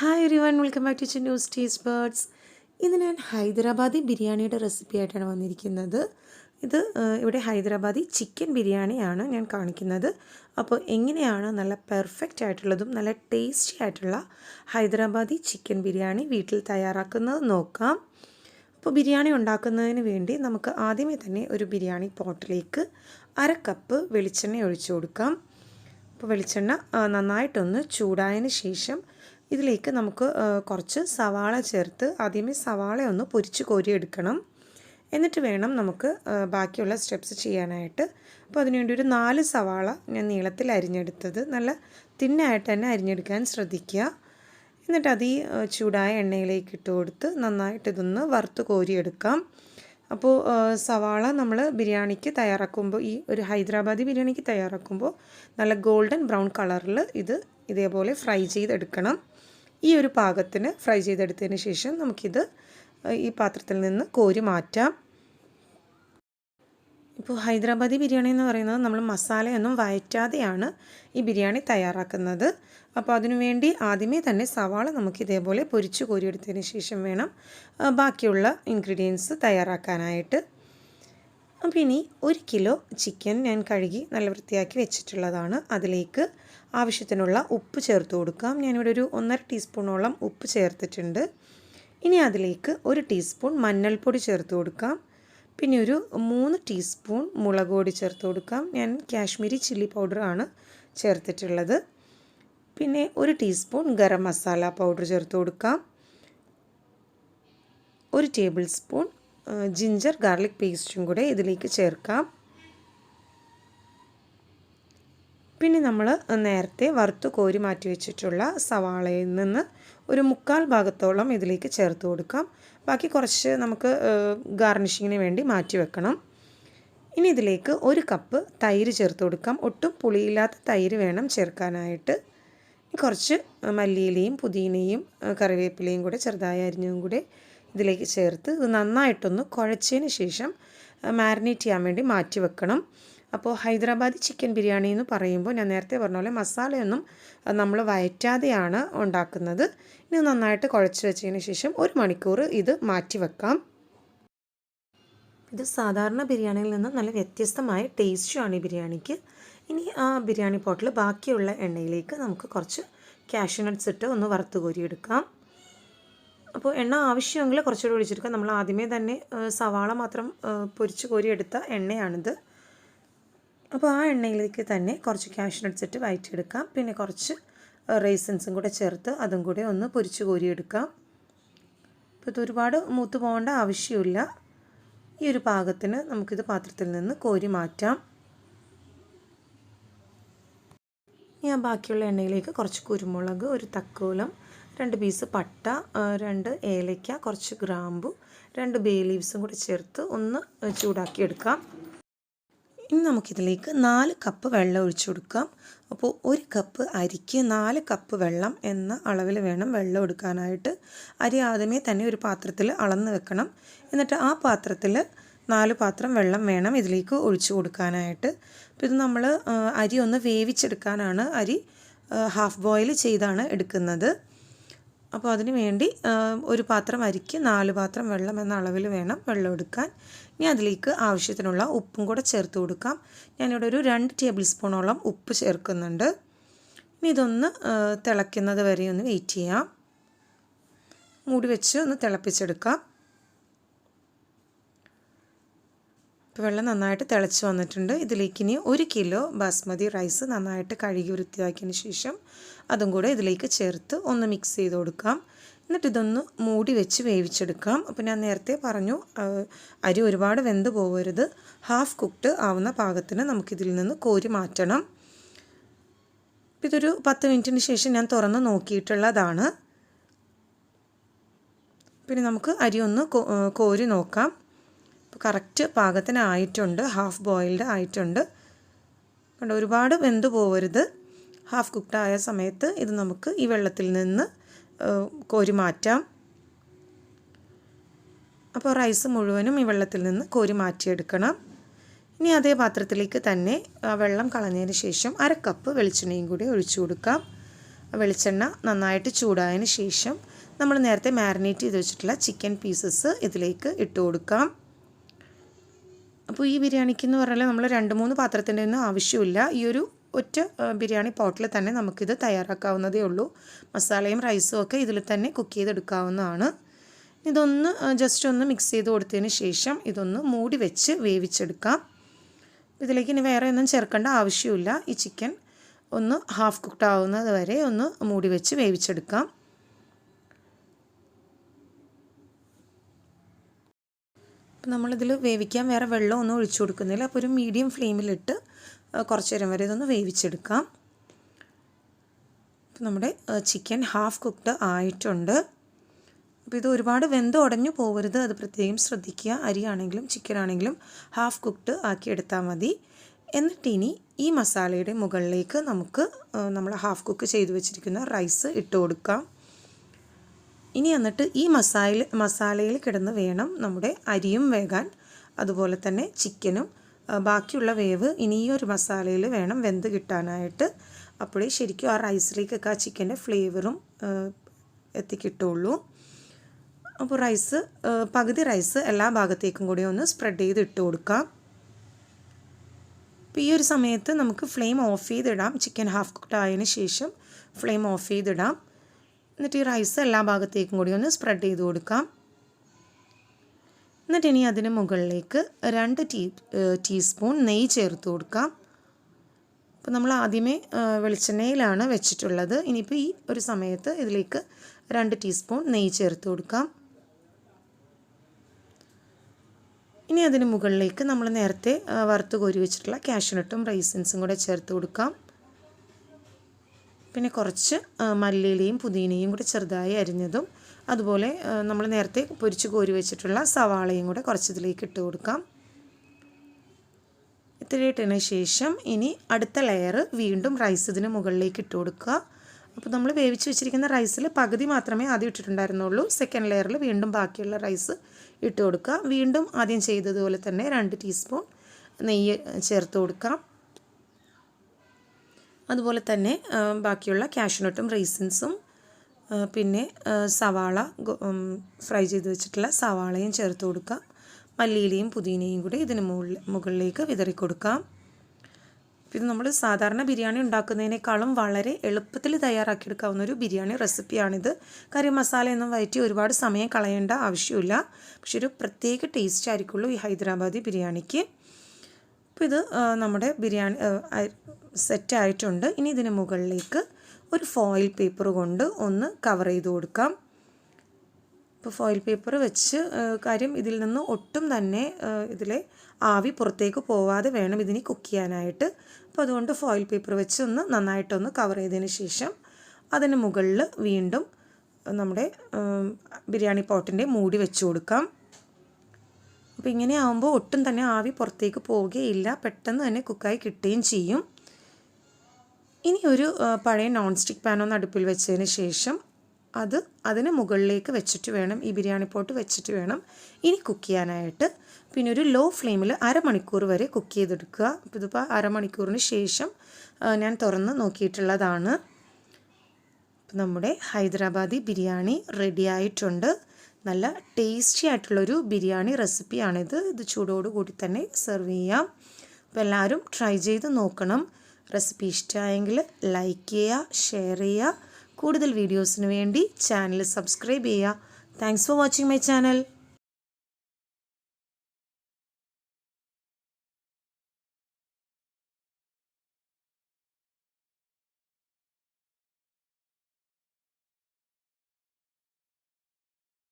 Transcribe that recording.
Hi everyone, welcome back to news taste birds. ഇന്ന് ഞാൻ ഹൈദരാബാദി ബിരിയാണിയുടെ റെസിപ്പി ആയിട്ടാണ് വന്നിരിക്കുന്നത്. ഇവിടെ ഹൈദരാബാദി ചിക്കൻ ബിരിയാണിയാണ് ഞാൻ കാണിക്കുന്നത്. അപ്പോൾ എങ്ങനെയാണ് നല്ല പെർഫെക്റ്റ് ആയിട്ടുള്ളതും നല്ല ടേസ്റ്റി ആയിട്ടുള്ള ഹൈദരാബാദി ചിക്കൻ ബിരിയാണി വീട്ടിൽ തയ്യാറാക്കുന്നത് നോക്കാം. അപ്പോൾ ബിരിയാണി ഉണ്ടാക്കുന്നതിന് വേണ്ടി നമുക്ക് ആദ്യമേ തന്നെ ഒരു ബിരിയാണി പോട്ടിലേക്ക് 1/2 കപ്പ് വെളിച്ചെണ്ണ ഒഴിച്ചു കൊടുക്കാം. അപ്പോൾ വെളിച്ചെണ്ണ നന്നായിട്ടൊന്ന് ചൂടായതിന് ശേഷം ഇതിലേക്ക് നമുക്ക് കുറച്ച് സവാള ചേർത്ത് ആദ്യമേ സവാള ഒന്ന് പൊരിച്ച് കോരിയെടുക്കണം. എന്നിട്ട് വേണം നമുക്ക് ബാക്കിയുള്ള സ്റ്റെപ്സ് ചെയ്യാനായിട്ട്. അപ്പോൾ അതിനുവേണ്ടി ഒരു 4 സവാള ഞാൻ നീളത്തിൽ അരിഞ്ഞെടുത്തത്. നല്ല തിന്നായിട്ട് തന്നെ അരിഞ്ഞെടുക്കാൻ ശ്രദ്ധിക്കുക. എന്നിട്ട് അത് ഈ ചൂടായ എണ്ണയിലേക്ക് ഇട്ട് കൊടുത്ത് നന്നായിട്ട് ഇതൊന്ന് വറുത്ത് കോരിയെടുക്കാം. അപ്പോൾ സവാള നമ്മൾ ബിരിയാണിക്ക് തയ്യാറാക്കുമ്പോൾ, ഈ ഒരു ഹൈദരാബാദി ബിരിയാണിക്ക് തയ്യാറാക്കുമ്പോൾ നല്ല ഗോൾഡൻ ബ്രൗൺ കളറിൽ ഇതേപോലെ ഫ്രൈ ചെയ്തെടുക്കണം. ഈ ഒരു പാകത്തിന് ഫ്രൈ ചെയ്തെടുത്തതിന് ശേഷം നമുക്കിത് ഈ പാത്രത്തിൽ നിന്ന് കോരി മാറ്റാം. ഇപ്പോൾ ഹൈദരാബാദി ബിരിയാണി എന്ന് പറയുന്നത് നമ്മൾ മസാലയൊന്നും വഴറ്റാതെയാണ് ഈ ബിരിയാണി തയ്യാറാക്കുന്നത്. അപ്പോൾ അതിനുവേണ്ടി ആദ്യമേ തന്നെ സവാള നമുക്ക് ഇതേപോലെ പൊരിച്ച് കോരിയെടുത്തതിന് ശേഷം വേണം ബാക്കിയുള്ള ഇൻഗ്രീഡിയൻസ് തയ്യാറാക്കാനായിട്ട്. അപ്പോൾ ഇനി 1 കിലോ ചിക്കൻ ഞാൻ കഴുകി നല്ല വൃത്തിയാക്കി വെച്ചിട്ടുള്ളതാണ്. അതിലേക്ക് ആവശ്യത്തിനുള്ള ഉപ്പ് ചേർത്ത് കൊടുക്കാം. ഞാനിവിടെ ഒരു 1.5 ടീസ്പൂണോളം ഉപ്പ് ചേർത്തിട്ടുണ്ട്. ഇനി അതിലേക്ക് 1 ടീസ്പൂൺ മഞ്ഞൾപ്പൊടി ചേർത്ത് കൊടുക്കാം. പിന്നെ ഒരു 3 ടീസ്പൂൺ മുളക് പൊടി ചേർത്ത് കൊടുക്കാം. ഞാൻ കാശ്മീരി ചില്ലി പൗഡറാണ് ചേർത്തിട്ടുള്ളത്. പിന്നെ 1 ടീസ്പൂൺ ഗരം മസാല പൗഡർ ചേർത്ത് കൊടുക്കാം. 1 ടേബിൾ സ്പൂൺ ജിഞ്ചർ ഗാർലിക് പേസ്റ്റും കൂടെ ഇതിലേക്ക് ചേർക്കാം. പിന്നെ നമ്മൾ നേരത്തെ വറുത്ത് കോരി മാറ്റി വെച്ചിട്ടുള്ള സവാളയിൽ നിന്ന് ഒരു 1/4 ഭാഗത്തോളം ഇതിലേക്ക് ചേർത്ത് കൊടുക്കാം. ബാക്കി കുറച്ച് നമുക്ക് ഗാർണിഷിങ്ങിന് വേണ്ടി മാറ്റി വെക്കണം. ഇനി ഇതിലേക്ക് 1 കപ്പ് തൈര് ചേർത്ത് കൊടുക്കാം. ഒട്ടും പുളിയില്ലാത്ത തൈര് വേണം ചേർക്കാനായിട്ട്. കുറച്ച് മല്ലിയിലയും പുതിനയും കറിവേപ്പിലയും കൂടെ ചെറുതായി അരിഞ്ഞതും കൂടെ ഇതിലേക്ക് ചേർത്ത് ഇത് നന്നായിട്ടൊന്ന് കുഴച്ചതിന് ശേഷം മാരിനേറ്റ് ചെയ്യാൻ വേണ്ടി മാറ്റി വെക്കണം. അപ്പോൾ ഹൈദരാബാദി ചിക്കൻ ബിരിയാണി എന്ന് പറയുമ്പോൾ ഞാൻ നേരത്തെ പറഞ്ഞ പോലെ മസാലയൊന്നും നമ്മൾ വഴറ്റാതെയാണ് ഉണ്ടാക്കുന്നത്. ഇനി നന്നായിട്ട് കുഴച്ച് വെച്ചതിന് ശേഷം 1 മണിക്കൂർ ഇത് മാറ്റി വെക്കാം. ഇത് സാധാരണ ബിരിയാണിയിൽ നിന്ന് നല്ല വ്യത്യസ്തമായ ടേസ്റ്റുമാണ് ഈ ബിരിയാണിക്ക്. ഇനി ആ ബിരിയാണി പോട്ടിൽ ബാക്കിയുള്ള എണ്ണയിലേക്ക് നമുക്ക് കുറച്ച് കാഷ്യൂ നട്ട്സ് ഇട്ട് ഒന്ന് വറുത്ത് കോരിയെടുക്കാം. അപ്പോൾ എണ്ണ ആവശ്യമെങ്കിൽ കുറച്ചുകൂടി ഒഴിച്ചെടുക്കാം. നമ്മൾ ആദ്യമേ തന്നെ സവാള മാത്രം പൊരിച്ച് കോരിയെടുത്ത എണ്ണയാണിത്. അപ്പോൾ ആ എണ്ണയിലേക്ക് തന്നെ കുറച്ച് കാഷ്യൂ നട്ട്സ് ഇട്ട് വഴറ്റിയെടുക്കാം. പിന്നെ കുറച്ച് റൈസിൻസും കൂടെ ചേർത്ത് അതും കൂടെ ഒന്ന് പൊരിച്ച് കോരിയെടുക്കാം. അപ്പോൾ ഇത് ഒരുപാട് മൂത്ത് പോകേണ്ട ആവശ്യമില്ല. ഈ ഒരു പാകത്തിന് നമുക്കിത് പാത്രത്തിൽ നിന്ന് കോരി മാറ്റാം. ഞാൻ ബാക്കിയുള്ള എണ്ണയിലേക്ക് കുറച്ച് കുരുമുളക്, 1 തക്കോലം, 2 പീസ് പട്ട, 2 ഏലയ്ക്ക, കുറച്ച് ഗ്രാമ്പു, 2 ബേ ലീവ്സും കൂടെ ചേർത്ത് ഒന്ന് ചൂടാക്കിയെടുക്കാം. ഇനി നമുക്കിതിലേക്ക് 4 കപ്പ് വെള്ളം ഒഴിച്ചു കൊടുക്കാം. അപ്പോൾ 1 കപ്പ് അരിക്ക് 4 കപ്പ് വെള്ളം എന്ന അളവിൽ വേണം വെള്ളം എടുക്കാനായിട്ട്. അരി ആദ്യമേ തന്നെ ഒരു പാത്രത്തിൽ അളന്ന് വെക്കണം. എന്നിട്ട് ആ പാത്രത്തിൽ 4 പാത്രം വെള്ളം വേണം ഇതിലേക്ക് ഒഴിച്ചു കൊടുക്കാനായിട്ട്. അപ്പോൾ ഇത് നമ്മൾ അരി ഒന്ന് വേവിച്ചെടുക്കാനാണ്. അരി ഹാഫ് ബോയിൽ ചെയ്താണ് എടുക്കുന്നത്. അപ്പോൾ അതിന് വേണ്ടി 1 പാത്രം അരിക്ക് 4 പാത്രം വെള്ളം എന്ന അളവിൽ വേണം വെള്ളം എടുക്കാൻ. ഇനി അതിലേക്ക് ആവശ്യത്തിനുള്ള ഉപ്പും കൂടെ ചേർത്ത് കൊടുക്കാം. ഞാനിവിടെ ഒരു 2 ടേബിൾ സ്പൂണോളം ഉപ്പ് ചേർക്കുന്നുണ്ട്. ഇനി ഇതൊന്ന് തിളയ്ക്കുന്നത് വരെ ഒന്ന് വെയിറ്റ് ചെയ്യാം. മൂടി വെച്ച് ഒന്ന് തിളപ്പിച്ചെടുക്കാം. ഇപ്പോൾ വെള്ളം നന്നായിട്ട് തിളച്ച് വന്നിട്ടുണ്ട്. ഇതിലേക്ക് ഇനി 1 കിലോ ബാസ്മതി റൈസ് നന്നായിട്ട് കഴുകി വൃത്തിയാക്കിയതിന് ശേഷം അതും കൂടെ ഇതിലേക്ക് ചേർത്ത് ഒന്ന് മിക്സ് ചെയ്ത് കൊടുക്കാം. എന്നിട്ട് ഇതൊന്ന് മൂടി വെച്ച് വേവിച്ചെടുക്കാം. അപ്പോൾ ഞാൻ നേരത്തെ പറഞ്ഞു, അരി ഒരുപാട് വെന്ത് പോകരുത്. ഹാഫ് കുക്ക്ഡ് ആവുന്ന പാകത്തിന് നമുക്കിതിൽ നിന്ന് കോരി മാറ്റണം. ഇതൊരു 10 മിനിറ്റിന് ശേഷം ഞാൻ തുറന്ന് നോക്കിയിട്ടുള്ളതാണ്. പിന്നെ നമുക്ക് അരി ഒന്ന് കോരി നോക്കാം. അപ്പോൾ കറക്റ്റ് പാകത്തിനായിട്ടുണ്ട്, ഹാഫ് ബോയിൽഡ് ആയിട്ടുണ്ട്. കണ്ടോ, ഒരുപാട് വെന്ത് പോകരുത്. ഹാഫ് കുക്ക്ഡ് ആയ സമയത്ത് ഇത് നമുക്ക് ഈ വെള്ളത്തിൽ നിന്ന് കോരി മാറ്റാം. അപ്പോൾ റൈസ് മുഴുവനും ഈ വെള്ളത്തിൽ നിന്ന് കോരി മാറ്റിയെടുക്കണം. ഇനി അതേ പാത്രത്തിലേക്ക് തന്നെ വെള്ളം കളഞ്ഞതിന് ശേഷം 1/2 കപ്പ് വെളിച്ചെണ്ണയും കൂടി ഒഴിച്ചു കൊടുക്കാം. വെളിച്ചെണ്ണ നന്നായിട്ട് ചൂടായതിന് ശേഷം നമ്മൾ നേരത്തെ മാരിനേറ്റ് ചെയ്ത് വെച്ചിട്ടുള്ള ചിക്കൻ പീസസ് ഇതിലേക്ക് ഇട്ട് കൊടുക്കാം. അപ്പോൾ ഈ ബിരിയാണിക്ക് എന്ന് പറഞ്ഞാൽ നമ്മൾ 2-3 പാത്രത്തിൻ്റെ ഒന്നും ആവശ്യമില്ല. ഈ ഒരു ഒറ്റ ബിരിയാണി പോട്ടിൽ തന്നെ നമുക്കിത് തയ്യാറാക്കാവുന്നതേ ഉള്ളൂ. മസാലയും റൈസും ഒക്കെ ഇതിൽ തന്നെ കുക്ക് ചെയ്തെടുക്കാവുന്നതാണ്. ഇതൊന്ന് ജസ്റ്റ് ഒന്ന് മിക്സ് ചെയ്ത് കൊടുത്തതിന് ശേഷം ഇതൊന്ന് മൂടി വെച്ച് വേവിച്ചെടുക്കാം. ഇതിലേക്ക് ഇനി വേറെ ഒന്നും ചേർക്കേണ്ട ആവശ്യമില്ല. ഈ ചിക്കൻ ഒന്ന് ഹാഫ് കുക്ക്ഡ് ആവുന്നത് വരെ ഒന്ന് മൂടി വെച്ച് വേവിച്ചെടുക്കാം. അപ്പോൾ നമ്മളിതിൽ വേവിക്കാൻ വേറെ വെള്ളമൊന്നും ഒഴിച്ചു കൊടുക്കുന്നില്ല. അപ്പോൾ ഒരു മീഡിയം ഫ്ലെയിമിലിട്ട് കുറച്ച് നേരം വരെ ഇതൊന്ന് വേവിച്ചെടുക്കാം. അപ്പോൾ നമ്മുടെ ചിക്കൻ ഹാഫ് കുക്ക്ഡ് ആയിട്ടുണ്ട്. അപ്പോൾ ഇത് ഒരുപാട് വെന്ത് ഉടഞ്ഞു പോകരുത്, അത് പ്രത്യേകം ശ്രദ്ധിക്കുക. അരിയാണെങ്കിലും ചിക്കൻ ആണെങ്കിലും ഹാഫ് കുക്ക്ഡ് ആക്കി എടുത്താൽ മതി. എന്നിട്ട് ഇനി ഈ മസാലയുടെ മുകളിലേക്ക് നമുക്ക് നമ്മൾ ഹാഫ് കുക്ക് ചെയ്ത് വെച്ചിരിക്കുന്ന റൈസ് ഇട്ട് കൊടുക്കാം. ഇനി എന്നിട്ട് ഈ മസാലയിൽ കിടന്ന് വേണം നമ്മുടെ അരിയും വേകാൻ, അതുപോലെ തന്നെ ചിക്കനും. ബാക്കിയുള്ള വേവ് ഇനി ഈ ഒരു മസാലയിൽ വേണം വെന്ത് കിട്ടാനായിട്ട്. അപ്പോഴേ ശരിക്കും ആ റൈസിലേക്കൊക്കെ ആ ചിക്കൻ്റെ ഫ്ലേവറും എത്തിക്കിട്ടുള്ളൂ. അപ്പോൾ പകുതി റൈസ് എല്ലാ ഭാഗത്തേക്കും കൂടി ഒന്ന് സ്പ്രെഡ് ചെയ്ത് ഇട്ട് കൊടുക്കാം. അപ്പോൾ ഈ ഒരു സമയത്ത് നമുക്ക് ഫ്ലെയിം ഓഫ് ചെയ്തിടാം. ചിക്കൻ ഹാഫ് കുക്ക്ഡ് ആയതിന് ശേഷം ഫ്ലെയിം ഓഫ് ചെയ്തിടാം. എന്നിട്ട് ഈ റൈസ് എല്ലാ ഭാഗത്തേക്കും കൂടി ഒന്ന് സ്പ്രെഡ് ചെയ്ത് കൊടുക്കാം. എന്നിട്ട് ഇനി അതിന് മുകളിലേക്ക് 2 ടീസ്പൂൺ നെയ്യ് ചേർത്ത് കൊടുക്കാം. അപ്പോൾ നമ്മൾ ആദ്യമേ വെളിച്ചെണ്ണയിലാണ് വെച്ചിട്ടുള്ളത്. ഇനിയിപ്പോൾ ഈ ഒരു സമയത്ത് ഇതിലേക്ക് 2 ടീസ്പൂൺ നെയ്യ് ചേർത്ത് കൊടുക്കാം. ഇനി അതിന് മുകളിലേക്ക് നമ്മൾ നേരത്തെ വറുത്ത് കോരി വെച്ചിട്ടുള്ള കാഷ്യൂനട്ടും റൈസിൻസും കൂടെ ചേർത്ത് കൊടുക്കാം. പിന്നെ കുറച്ച് മല്ലിയിലയും പുതിനയും കൂടെ ചെറുതായി അരിഞ്ഞതും, അതുപോലെ നമ്മൾ നേരത്തെ പൊരിച്ച് കോരി വെച്ചിട്ടുള്ള സവാളയും കൂടെ കുറച്ചിതിലേക്ക് ഇട്ട് കൊടുക്കാം. ഇത്തിരി ഇട്ടതിന് ശേഷം ഇനി അടുത്ത ലെയർ വീണ്ടും റൈസ് ഇതിന് മുകളിലേക്ക് ഇട്ട് കൊടുക്കുക. അപ്പോൾ നമ്മൾ വേവിച്ച് വെച്ചിരിക്കുന്ന റൈസിൽ പകുതി മാത്രമേ ആദ്യം ഇട്ടിട്ടുണ്ടായിരുന്നുള്ളൂ. സെക്കൻഡ് ലെയറിൽ വീണ്ടും ബാക്കിയുള്ള റൈസ് ഇട്ട് കൊടുക്കുക. വീണ്ടും ആദ്യം ചെയ്തതുപോലെ തന്നെ 2 ടീസ്പൂൺ നെയ്യ് ചേർത്ത് കൊടുക്കാം. അതുപോലെ തന്നെ ബാക്കിയുള്ള കാഷ്യൂനട്ടും റൈസിൻസും പിന്നെ സവാള ഫ്രൈ ചെയ്ത് വെച്ചിട്ടുള്ള സവാളയും ചേർത്ത് കൊടുക്കാം. മല്ലിയിലയും പുതിനയും കൂടി ഇതിന് മുകളിലേക്ക് വിതറി കൊടുക്കാം. ഇത് നമ്മൾ സാധാരണ ബിരിയാണി ഉണ്ടാക്കുന്നതിനേക്കാളും വളരെ എളുപ്പത്തിൽ തയ്യാറാക്കിയെടുക്കാവുന്ന ഒരു ബിരിയാണി റെസിപ്പിയാണിത്. കറി മസാലയൊന്നും വഴറ്റി ഒരുപാട് സമയം കളയേണ്ട ആവശ്യമില്ല. പക്ഷെ ഒരു പ്രത്യേക ടേസ്റ്റ് ആയിരിക്കുള്ളൂ ഈ ഹൈദരാബാദി ബിരിയാണിക്ക്. അപ്പോൾ ഇത് നമ്മുടെ ബിരിയാണി സെറ്റായിട്ടുണ്ട്. ഇനി ഇതിന് മുകളിലേക്ക് ഒരു ഫോയിൽ പേപ്പർ കൊണ്ട് ഒന്ന് കവർ ചെയ്ത് കൊടുക്കാം. ഇപ്പോൾ ഫോയിൽ പേപ്പർ വെച്ച് കാര്യം ഇതിൽ നിന്ന് ഒട്ടും തന്നെ ഇതിലെ ആവി പുറത്തേക്ക് പോവാതെ വേണം ഇതിന് കുക്ക് ചെയ്യാനായിട്ട്. അപ്പോൾ അതുകൊണ്ട് ഫോയിൽ പേപ്പർ വെച്ച് ഒന്ന് നന്നായിട്ടൊന്ന് കവർ ചെയ്തതിന് ശേഷം അതിന് മുകളിൽ വീണ്ടും നമ്മുടെ ബിരിയാണി പോട്ടിൻ്റെ മൂടി വെച്ച് കൊടുക്കാം. അപ്പോൾ ഇങ്ങനെ ആകുമ്പോൾ ഒട്ടും തന്നെ ആവി പുറത്തേക്ക് പോവുകയില്ല, പെട്ടെന്ന് തന്നെ കുക്കായി കിട്ടുകയും ചെയ്യും. ഇനി ഒരു പഴയ നോൺ സ്റ്റിക്ക് പാൻ ഒന്ന് അടുപ്പിൽ വെച്ചതിന് ശേഷം അതിന് മുകളിലേക്ക് വെച്ചിട്ട് വേണം, ഈ ബിരിയാണി പോട്ട് വെച്ചിട്ട് വേണം ഇനി കുക്ക് ചെയ്യാനായിട്ട്. പിന്നെ ഒരു ലോ ഫ്ലെയിമിൽ അരമണിക്കൂർ വരെ കുക്ക് ചെയ്തെടുക്കുക. അപ്പോൾ ഇതിപ്പോൾ അരമണിക്കൂറിന് ശേഷം ഞാൻ തുറന്ന് നോക്കിയിട്ടുള്ളതാണ്. നമ്മുടെ ഹൈദരാബാദി ബിരിയാണി റെഡി ആയിട്ടുണ്ട്. നല്ല ടേസ്റ്റി ആയിട്ടുള്ളൊരു ബിരിയാണി റെസിപ്പിയാണിത്. ഇത് ചൂടോടുകൂടി തന്നെ സെർവ് ചെയ്യാം. അപ്പോൾ എല്ലാവരും ട്രൈ ചെയ്ത് നോക്കണം. റെസിപ്പി ഇഷ്ടമായെങ്കിൽ ലൈക്ക് ചെയ്യുക, ഷെയർ ചെയ്യുക. കൂടുതൽ വീഡിയോസിന് വേണ്ടി ചാനൽ സബ്സ്ക്രൈബ് ചെയ്യുക. Thanks for watching my channel.